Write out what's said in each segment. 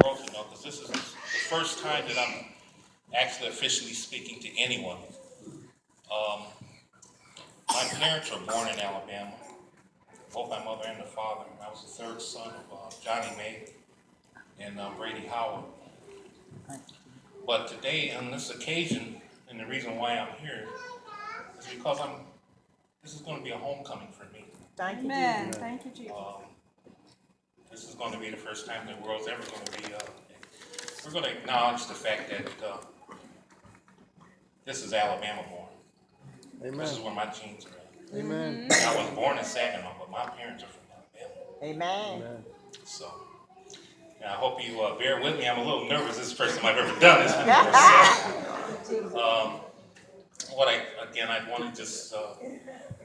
world to know, because this is the first time that I'm actually officially speaking to anyone. Um, my parents were born in Alabama, both my mother and the father. I was the third son of Johnny May and Brady Howard. But today, on this occasion, and the reason why I'm here is because this is going to be a homecoming for me. Thank you, Amen. Thank you, Jesus. This is going to be the first time the world's ever going to be, we're going to acknowledge the fact that this is Alabama born. Amen. This is where my genes are at. Amen. I was born in Saginaw, but my parents are from Alabama. Amen. So, I hope you bear with me. I'm a little nervous. This is the first time I've ever done this before. So, I want to just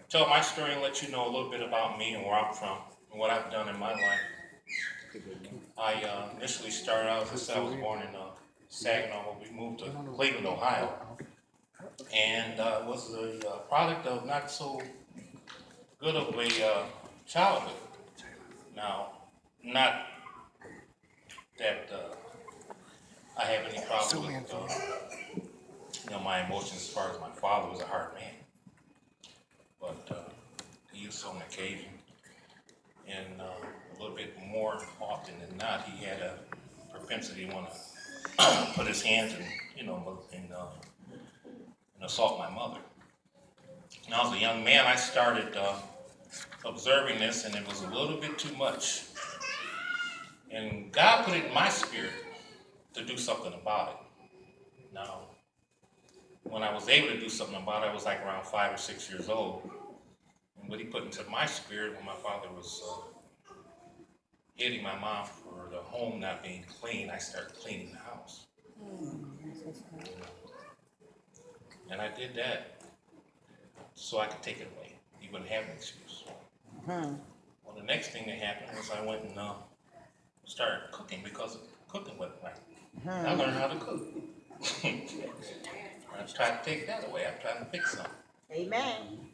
tell my story and let you know a little bit about me and where I'm from and what I've done in my life. I initially started out, as I said, I was born in Saginaw, but we moved to Cleveland, Ohio. And was the product of not so good of a childhood. Now, not that I have any problem with my emotions as far as my father was a hard man, but he used on occasion, and a little bit more often than not, he had a propensity to want to put his hands in, and assault my mother. When I was a young man, I started observing this, and it was a little bit too much. And God put it in my spirit to do something about it. Now, when I was able to do something about it, I was like around 5 or 6 years old. And what he put into my spirit when my father was hitting my mom for the home not being clean, I started cleaning the house. And I did that so I could take it away. He wouldn't have an excuse. Well, the next thing that happened was I went and started cooking because cooking wasn't right. I learned how to cook. I tried to take that away. I'm trying to fix something. Amen.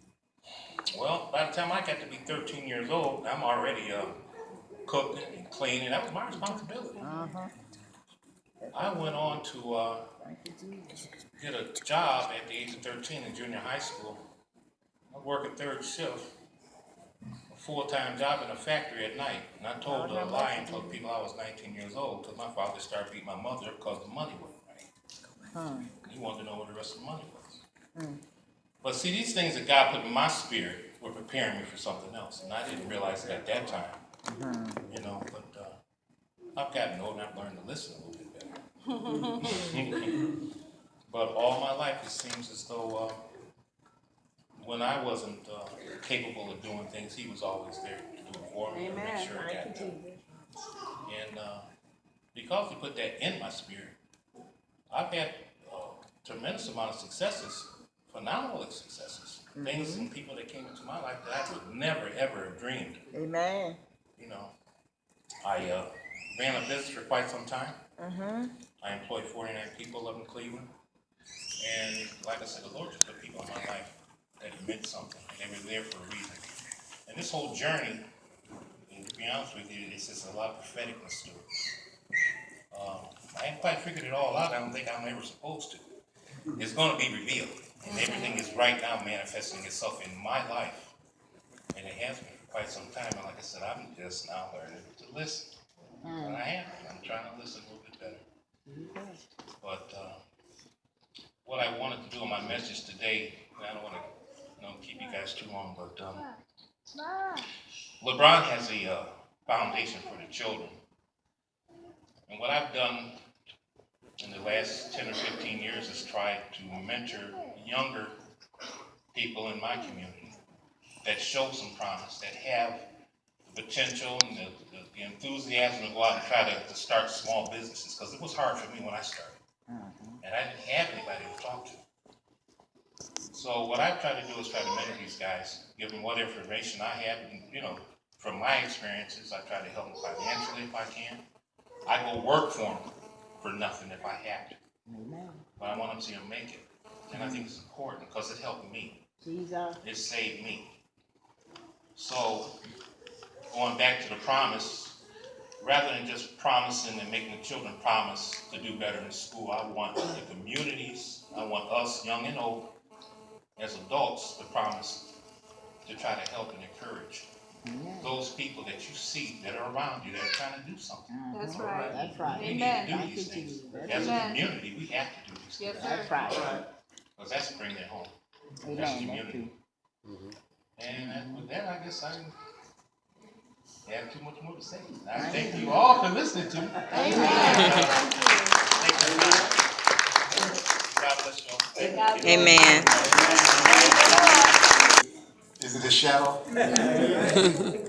Well, by the time I got to be 13 years old, I'm already cooking and cleaning. That was my responsibility. I went on to get a job at the age of 13 in junior high school. I worked a third shift, a full-time job in a factory at night. And I told a lie and told people I was 19 years old because my father started beating my mother because the money wasn't right. He wanted to know where the rest of the money was. But see, these things that God put in my spirit were preparing me for something else. And I didn't realize it at that time. But I've gotten old and I've learned to listen a little bit better. But all my life, it seems as though when I wasn't capable of doing things, he was always there to do it for me and make sure it got done. And because he put that in my spirit, I've had a tremendous amount of successes, phenomenal successes, things and people that came into my life that I would never, ever have dreamed. Amen. I ran a business for quite some time. I employed 49 people up in Cleveland. And like I said, the Lord just put people in my life that meant something. They were there for a reason. And this whole journey, and to be honest with you, it's just a lot of propheticness to it. I ain't quite figured it all out. I don't think I'm ever supposed to. It's going to be revealed. And everything is right now manifesting itself in my life. And it has been for quite some time. And like I said, I'm just now learning to listen. And I am. I'm trying to listen a little bit better. But what I wanted to do in my message today, and I don't want to keep you guys too long, but Lebron has a foundation for the children. And what I've done in the last 10 or 15 years is try to mentor younger people in my community that show some promise, that have the potential and the enthusiasm to go out and try to start small businesses, because it was hard for me when I started. And I didn't have anybody to talk to. So what I've tried to do is try to mentor these guys, give them what information I have, and, from my experiences. I try to help them financially if I can. I go work for them for nothing if I have to. But I want them to see them make it. And I think it's important because it helped me. Jesus. It saved me. So going back to the promise, rather than just promising and making the children promise to do better in school, I want the communities, I want us, young and old, as adults, to promise to try to help and encourage those people that you see that are around you that are trying to do something. That's right. That's right. We need to do these things. As a community, we have to do these things. Yes, sir. That's right. Because that's bringing it home. That's Amen. That's community. true. And with that, I guess I didn't have too much more to say. I thank you all for listening to me. Amen. Thank you. God bless you all. Amen. Is it a shadow?